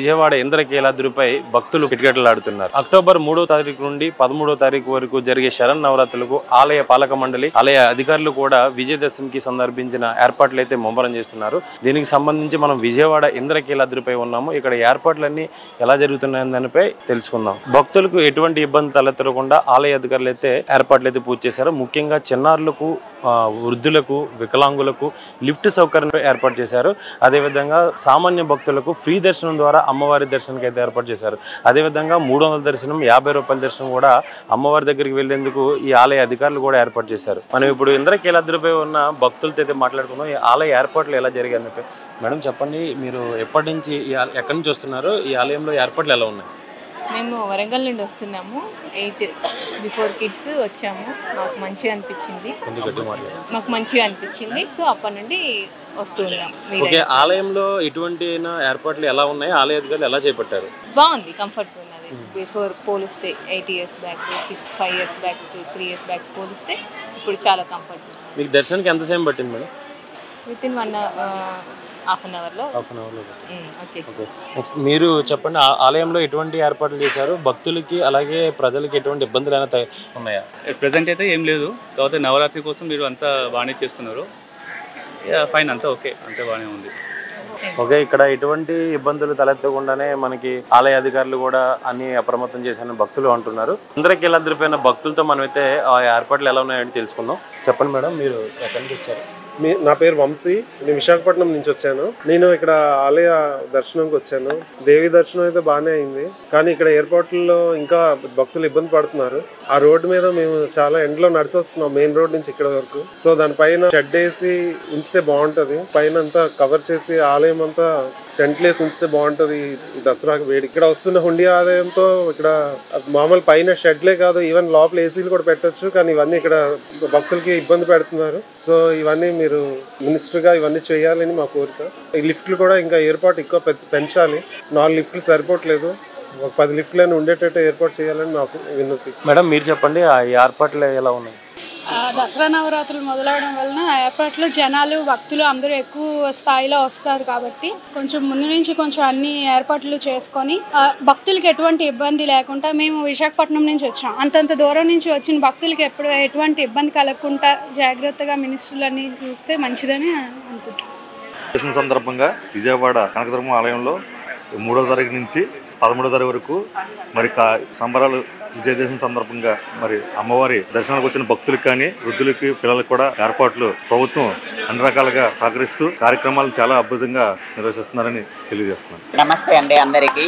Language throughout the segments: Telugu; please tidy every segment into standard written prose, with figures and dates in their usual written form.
విజయవాడ ఇంద్రకీలాద్రిపై భక్తులు కిటకిటలాడుతున్నారు. అక్టోబర్ 3వ తారీఖు నుండి 13వ తారీఖు వరకు జరిగే శరన్నవరాత్రులకు ఆలయ పాలక మండలి, ఆలయ అధికారులు కూడా విజయదశమికి సందర్భించిన ఏర్పాట్లు అయితే ముమ్మరం చేస్తున్నారు. దీనికి సంబంధించి మనం విజయవాడ ఇంద్రకీలాద్రిపై ఉన్నాము. ఇక్కడ ఏర్పాట్లన్నీ ఎలా జరుగుతున్నాయని దానిపై తెలుసుకుందాం. భక్తులకు ఎటువంటి ఇబ్బంది తలెత్తకుండా ఆలయ అధికారులు అయితే ఏర్పాట్లు అయితే పూర్తి చేశారు. ముఖ్యంగా చిన్నారులకు, వృద్ధులకు, వికలాంగులకు లిఫ్ట్ సౌకర్యం ఏర్పాటు చేశారు. అదేవిధంగా సామాన్య భక్తులకు ఫ్రీ దర్శనం ద్వారా అమ్మవారి దర్శనానికి అయితే ఏర్పాటు చేశారు. అదేవిధంగా 300 దర్శనం, 50 రూపాయల దర్శనం కూడా అమ్మవారి దగ్గరికి వెళ్లేందుకు ఈ ఆలయ అధికారులు కూడా ఏర్పాటు చేశారు. మనం ఇప్పుడు ఇంద్రకీలాద్రిపై ఉన్న భక్తులతో అయితే మాట్లాడుకుందాం. ఈ ఆలయ ఏర్పాట్లు ఎలా జరిగాయి? మేడం చెప్పండి, మీరు ఎప్పటి నుంచి ఎక్కడి నుంచి వస్తున్నారు? ఈ ఆలయంలో ఏర్పాట్లు ఎలా ఉన్నాయి? మేము వరంగల్ నుండి వస్తున్నాము. 8 బిఫోర్ కిడ్స్ వచ్చాము. మాకు మంచిగా అనిపించింది. సో అప్పటి నుండి వస్తున్నాం. ఆలయంలో ఎటువంటి ఏర్పాట్లు ఎలా ఉన్నాయి? ఆలయ అధికారులు ఎలా చేపట్టారు? బాగుంది, కంఫర్ట్ ఉన్నది. బిఫోర్ పోలిస్తే 8 years back, 5 years back, 3 years back పోలిస్తే ఇప్పుడు చాలా కంఫర్ట్. మీకు దర్శనానికి ఎంత సమయం పట్టింది మేడం? వితిన్ హాఫ్ అన్ అవర్లో మీరు చెప్పండి, ఆలయంలో ఎటువంటి ఏర్పాట్లు చేశారు? భక్తులకి అలాగే ప్రజలకి ఎటువంటి ఇబ్బందులు అయినా ఉన్నాయా? ప్రెజెంట్ అయితే ఏం లేదు. కాకపోతే నవరాత్రి కోసం మీరు అంతా బాగానే చేస్తున్నారు. ఫైన్, అంతా ఓకే, అంతా బాగానే ఉంది. ఇక్కడ ఎటువంటి ఇబ్బందులు తలెత్తకుండానే మనకి ఆలయ అధికారులు కూడా అన్ని అప్రమత్తం చేశారని భక్తులు అంటున్నారు. ఇంద్రకీలాద్రిపైన భక్తులతో మనమైతే ఆ ఏర్పాట్లు ఎలా ఉన్నాయని తెలుసుకుందాం. చెప్పండి మేడం, మీరు ఎక్కడి నుంచి వచ్చారు? నా పేరు వంశీ. నేను విశాఖపట్నం నుంచి వచ్చాను. నేను ఇక్కడ ఆలయ దర్శనంకి వచ్చాను. దేవి దర్శనం అయితే బాగానే అయింది, కానీ ఇక్కడ ఎయిర్పోర్ట్లో ఇంకా భక్తులు ఇబ్బంది పడుతున్నారు. ఆ రోడ్డు మీద మేము చాలా ఎండలో నడిచి వస్తున్నాం, మెయిన్ రోడ్ నుంచి ఇక్కడ వరకు. సో దానిపైన షెడ్ వేసి ఉంచితే బాగుంటది. పైన అంతా కవర్ చేసి ఆలయం అంతా టెంట్లు వేసి ఉంచితే బాగుంటది. ఈ దసరాకి వేడి ఇక్కడ వస్తున్న హుండీ ఆదాయంతో ఇక్కడ మామూలు పైన షెడ్లే కాదు, ఈవెన్ లోపల ఏసీలు కూడా పెట్టచ్చు. కానీ ఇవన్నీ ఇక్కడ భక్తులకి ఇబ్బంది పెడుతున్నారు. సో ఇవన్నీ మీరు మినిస్టర్ గా ఇవన్నీ చేయాలని మా కోరిక. ఈ లిఫ్ట్లు కూడా ఇంకా ఏర్పాటు ఎక్కువ పెంచాలి. 4 లిఫ్ట్లు సరిపోవట్లేదు, ఒక 10 లిఫ్ట్లను ఉండేటట్టు ఏర్పాటు చేయాలని నాకు విన్నతి. మేడం మీరు చెప్పండి, ఆ ఏర్పాట్లు ఎలా ఉన్నాయి? దసరా నవరాత్రులు మొదలవడం వలన ఏర్పాట్లు జనాలు, భక్తులు అందరూ ఎక్కువ స్థాయిలో వస్తారు. కాబట్టి కొంచెం ముందు నుంచి కొంచెం అన్ని ఏర్పాట్లు చేసుకొని భక్తులకి ఎటువంటి ఇబ్బంది లేకుండా, మేము విశాఖపట్నం నుంచి వచ్చాం. అంతంత దూరం నుంచి వచ్చిన భక్తులకి ఎటువంటి ఇబ్బంది కలగకుండా జాగ్రత్తగా మినిస్టర్లని చూస్తే మంచిదని అనుకుంటున్నాం. సందర్భంగా విజయవాడ కనకదుర్గమ్మ ఆలయంలో 3వ తారీఖు నుంచి 13వ తారీఖు వరకు మరి సంబరాలు విజయదశమి సందర్భంగా మరి అమ్మవారి దర్శనానికి వచ్చిన భక్తులకు కానీ, వృద్ధులకి, పిల్లలకు కూడా ఏర్పాట్లు ప్రభుత్వం అన్ని రకాలుగా సహకరిస్తూ కార్యక్రమాలను చాలా అద్భుతంగా నిర్వహిస్తున్నారని తెలియజేస్తున్నాను. నమస్తే అండి అందరికి.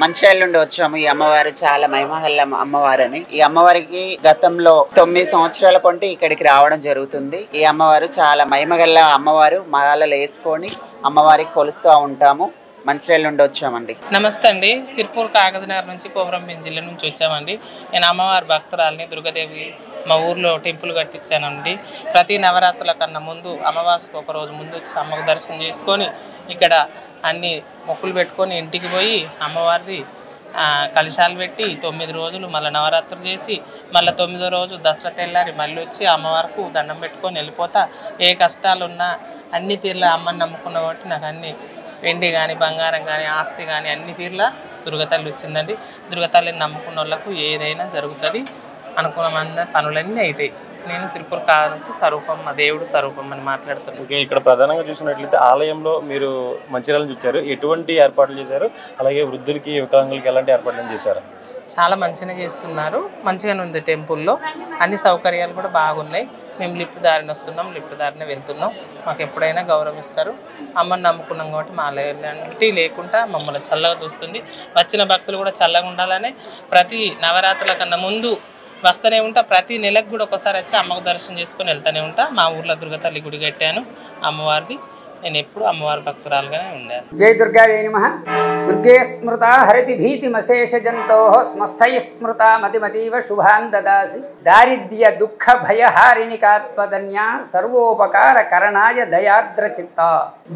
మంచిర్యాల నుండి వచ్చాము. ఈ అమ్మవారు చాలా మహిమగల అమ్మవారని. ఈ అమ్మవారికి గతంలో 9 సంవత్సరాల కొంటే ఇక్కడికి రావడం జరుగుతుంది. ఈ అమ్మవారు చాలా మహిమగల అమ్మవారు. మాలలు వేసుకొని అమ్మవారికి కొలుస్తూ ఉంటాము. మంచిర్యాల నుండి వచ్చామండి. నమస్తే అండి. సిర్పూర్ కాగజ్నగర్ నుంచి, కొమరంభీం జిల్లా నుంచి వచ్చామండి. నేను అమ్మవారి భక్తురాలిని, దుర్గాదేవి. మా ఊర్లో టెంపుల్ కట్టించానండి. ప్రతి నవరాత్రుల కన్నా ముందు, అమావాస్యకు ఒక రోజు ముందు వచ్చి అమ్మకు దర్శనం చేసుకొని ఇక్కడ అన్ని మొక్కులు పెట్టుకొని ఇంటికి పోయి అమ్మవారిది కలశాలు పెట్టి 9 రోజులు మళ్ళీ నవరాత్రులు చేసి, మళ్ళీ 9వ రోజు దసరా తెల్లారి మళ్ళీ వచ్చి అమ్మవారికి దండం పెట్టుకొని వెళ్ళిపోతా. ఏ కష్టాలున్నా అన్ని తీర్ల అమ్మని నమ్ముకున్న కాబట్టి నాకు అన్ని వెండి కానీ, బంగారం కానీ, ఆస్తి కానీ అన్ని తీర్లా దుర్గతల్లి వచ్చిందండి. దుర్గతల్లిని నమ్ముకున్న వాళ్ళకు ఏదైనా జరుగుతుంది, అనుకున్న పనులన్నీ అవుతాయి. నేను సిరిపూర్ కాదు నుంచి స్వరూపం, మా దేవుడు స్వరూపం అని మాట్లాడుతున్నాను. ఓకే, ఇక్కడ ప్రధానంగా చూసినట్లయితే ఆలయంలో మీరు మంచిర్యాలను చూచారు, ఎటువంటి ఏర్పాట్లు చేశారు? అలాగే వృద్ధులకి, వికలాంగులకి ఎలాంటి ఏర్పాట్లు చేశారు? చాలా మంచిగా చేస్తున్నారు. మంచిగానే ఉంది. టెంపుల్లో అన్ని సౌకర్యాలు కూడా బాగున్నాయి. మేము లిఫ్ట్ దారిని వస్తున్నాం, లిఫ్ట్ దారిని వెళ్తున్నాం. మాకు ఎప్పుడైనా గౌరవిస్తారు. అమ్మని నమ్ముకున్నాం కాబట్టి మా ఎలాంటి లేకుండా మమ్మల్ని చల్లగా చూస్తుంది. వచ్చిన భక్తులు కూడా చల్లగా ఉండాలని ప్రతి నవరాత్రుల కన్నా ముందు వస్తూనే ఉంటా. ప్రతి నెలకు కూడా ఒకసారి వచ్చి అమ్మకు దర్శనం చేసుకొని వెళ్తూనే ఉంటా. మా ఊర్లో దుర్గతల్లి గుడి కట్టాను అమ్మవారిది. నేను ఎప్పుడు అమ్మవారి భక్తురాలుగానే ఉండాను. జై దుర్గాయై నమః. దుర్గే స్మృత హరితి భీతిమశేష జంతో స్మస్థై స్మృత మతిమతీవ శుభాన్ దదాసి. దారిద్ర్య దుఃఖ భయహారిణి కాత్మధన్య సర్వోపకార కరణాయ దయార్ద్ర చిత్త.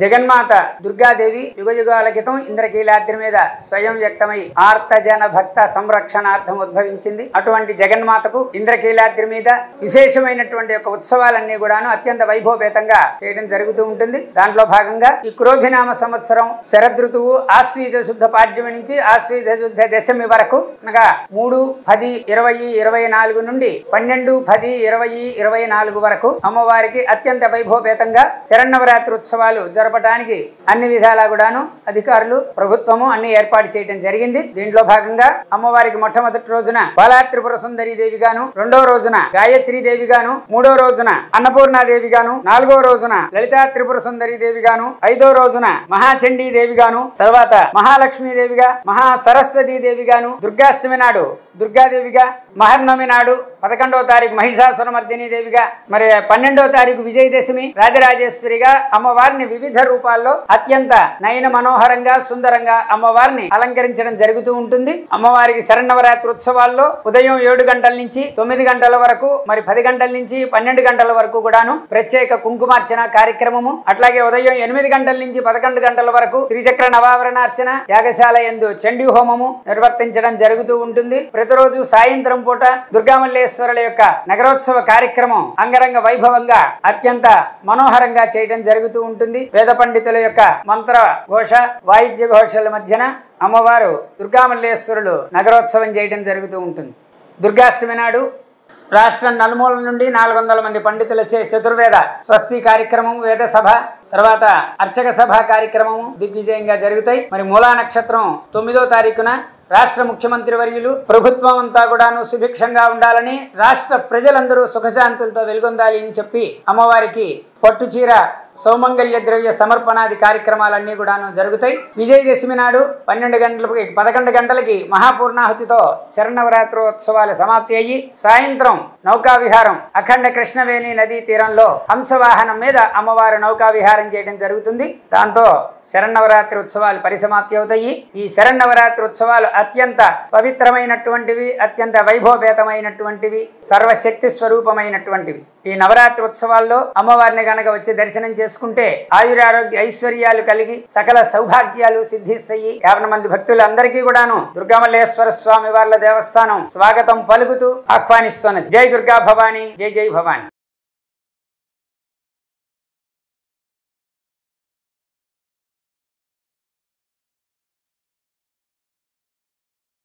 జగన్మాత దుర్గాదేవి యుగయుగాల క్రితం ఇంద్రకీలాద్రి మీద స్వయం వ్యక్తమై ఆర్తజన భక్త సంరక్షణార్థం ఉద్భవించింది. అటువంటి జగన్మాతకు ఇంద్రకీలాద్రి మీద విశేషమైనటువంటి యొక్క ఉత్సవాలన్నీ కూడాను అత్యంత వైభవపేతంగా చేయడం జరుగుతూ ఉంటుంది. దానిలో దాంట్లో భాగంగా ఈ క్రోధినామ సంవత్సరం శరదృతువు ఆశ్వీజ శుద్ధ పాడ్యమి నుంచి ఆశ్వీజ శుద్ధ దశమి వరకు అనగా 3-10-20-24 నుండి 12-10-20-24 వరకు అమ్మవారికి అత్యంత వైభవపేతంగా శరన్నవరాత్రి ఉత్సవాలు జరపడానికి అన్ని విధాలా కూడాను అధికారులు ప్రభుత్వము అన్ని ఏర్పాటు చేయడం జరిగింది. దీంట్లో భాగంగా అమ్మవారికి మొట్టమొదటి రోజున బాలాత్రిపుర సుందరి దేవి గాను, రెండో రోజున గాయత్రి దేవి గాను, మూడో రోజున అన్నపూర్ణాదేవి గాను, నాలుగో రోజున లలితా త్రిపుర సుందరి దేవి గాను, ఐదో రోజున మహాచండీ దేవి గాను, తర్వాత మహాలక్ష్మీ దేవిగా, మహా సరస్వతీ దేవి గాను, దుర్గాష్టమి నాడు దుర్గాదేవిగా, మహర్నవమి నాడు 11వ తారీఖు మహిషాసురమర్దిని దేవిగా, మరి 12వ తారీఖు విజయదశమి రాజరాజేశ్వరిగా అమ్మవారిని వివిధ రూపాల్లో అత్యంత నయన మనోహరంగా సుందరంగా అమ్మవారిని అలంకరించడం జరుగుతూ ఉంటుంది. అమ్మవారికి శరన్నవరాత్రి ఉత్సవాల్లో ఉదయం 7 గంటల నుంచి 9 గంటల వరకు, మరి 10 గంటల నుంచి 12 గంటల వరకు కూడాను ప్రత్యేక కుంకుమార్చన కార్యక్రమము, అట్లాగే ఉదయం 8 గంటల నుంచి 11 గంటల వరకు త్రిచక్ర నవావరణార్చన యాగశాల యందు చండీ హోమము నిర్వర్తించడం జరుగుతూ ఉంటుంది. ప్రతిరోజు సాయంత్రం పూట దుర్గామల్లేశ్వరుల యొక్క నగరోత్సవ కార్యక్రమం అంగరంగ వైభవంగా అత్యంత మనోహరంగా చేయడం జరుగుతూ ఉంటుంది. వేద పండితుల యొక్క మంత్ర ఘోష వాయిద్య ఘోషల మధ్యన అమ్మవారు దుర్గామల్లేశ్వరులు నగరోత్సవం చేయడం జరుగుతూ ఉంటుంది. దుర్గాష్టమి నాడు రాష్ట్రం నలుమూల నుండి 400 మంది పండితులచే చతుర్వేద స్వస్తి కార్యక్రమం, వేద సభ, తర్వాత అర్చక సభ కార్యక్రమము దిగ్విజయంగా జరుగుతాయి. మరి మూలా నక్షత్రం 9వ తారీఖున రాష్ట్ర ముఖ్యమంత్రి వర్యులు ప్రభుత్వం అంతా కూడాను సుభిక్షంగా ఉండాలని, రాష్ట్ర ప్రజలందరూ సుఖశాంతులతో వెలుగొందాలి అని చెప్పి అమ్మవారికి పట్టుచీర సౌమంగళ్య ద్రవ్య సమర్పణాది కార్యక్రమాలన్నీ కూడాను జరుగుతాయి. విజయదశమి నాడు 11 గంటలకి మహాపూర్ణాహుతితో శరన్నవరాత్రోత్సవాలు సమాప్తి అయ్యి సాయంత్రం నౌకా విహారం అఖండ కృష్ణవేణి నదీ తీరంలో హంసవాహనం మీద అమ్మవారు నౌకా విహారం చేయడం జరుగుతుంది. దాంతో శరన్నవరాత్రి ఉత్సవాలు పరిసమాప్తి అవుతాయి. ఈ శరన్నవరాత్రి ఉత్సవాలు అత్యంత పవిత్రమైనటువంటివి, అత్యంత వైభవపేతమైనటువంటివి, సర్వశక్తి స్వరూపమైనటువంటివి. ఈ నవరాత్రి ఉత్సవాల్లో అమ్మవారిని గనక వచ్చి దర్శనం చేసుకుంటే ఆయురారోగ్య ఐశ్వర్యాలు కలిగి సకల సౌభాగ్యాలు సిద్ధిస్తాయి. 50 మంది భక్తులందరికీ కూడాను దుర్గామల్లేశ్వర స్వామి వార్ల దేవస్థానం స్వాగతం పలుకుతూ ఆహ్వానిస్తున్నది. జై దుర్గా భవానీ, జై జై భవానీ.